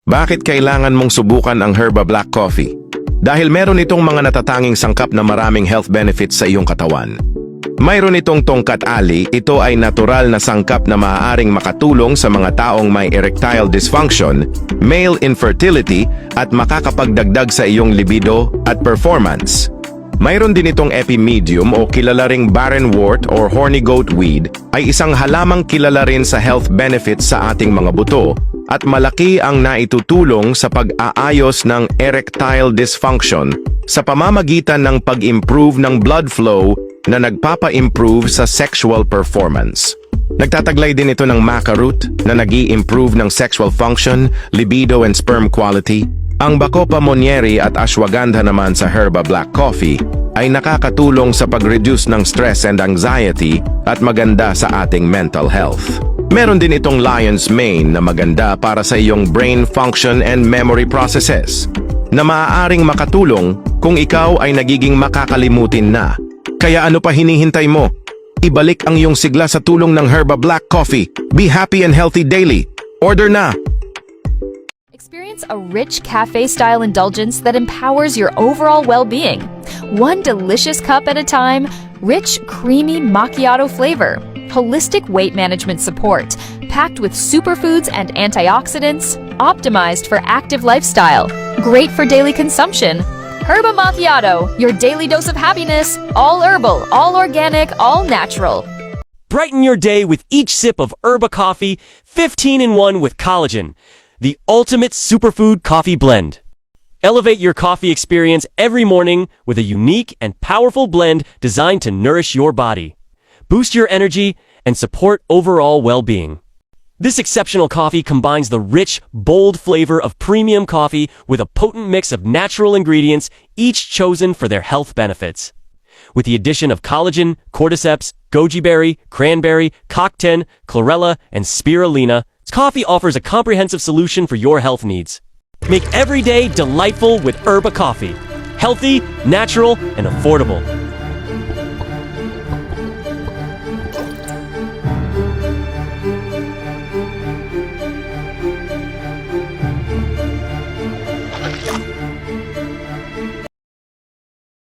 Bakit kailangan mong subukan ang Herba Black Coffee? Dahil meron itong mga natatanging sangkap na maraming health benefits sa iyong katawan. Mayroon itong tongkat ali, ito ay natural na sangkap na maaaring makatulong sa mga taong may erectile dysfunction, male infertility, at makakapagdagdag sa iyong libido at performance. Mayroon din itong epimedium o kilala ring barren wort or horny goat weed, ay isang halamang kilala rin sa health benefits sa ating mga buto at malaki ang naitutulong sa pag-aayos ng erectile dysfunction sa pamamagitan ng pag-improve ng blood flow na nagpapa-improve sa sexual performance. Nagtataglay din ito ng maca root na nag-i-improve ng sexual function, libido and sperm quality. Ang Bacopa monnieri at ashwagandha naman sa Herba Black Coffee ay nakakatulong sa pag-reduce ng stress and anxiety at maganda sa ating mental health. Meron din itong lion's mane na maganda para sa iyong brain function and memory processes na maaaring makatulong kung ikaw ay nagiging makakalimutin na. Kaya ano pa hinihintay mo? Ibalik ang iyong sigla sa tulong ng Herba Black Coffee. Be happy and healthy daily. Order na! Experience a rich cafe-style indulgence that empowers your overall well-being. One delicious cup at a time, rich, creamy macchiato flavor, holistic weight management support, packed with superfoods and antioxidants, optimized for active lifestyle, great for daily consumption. Herba Macchiato, your daily dose of happiness, all herbal, all organic, all natural. Brighten your day with each sip of Herba Coffee, 15-in-1 with collagen, the ultimate superfood coffee blend. Elevate your coffee experience every morning with a unique and powerful blend designed to nourish your body, boost your energy, and support overall well-being. This exceptional coffee combines the rich, bold flavor of premium coffee with a potent mix of natural ingredients, each chosen for their health benefits. With the addition of collagen, cordyceps, goji berry, cranberry, cock10, chlorella, and spirulina, coffee offers a comprehensive solution for your health needs. Make every day delightful with Herba Coffee. Healthy, natural, and affordable.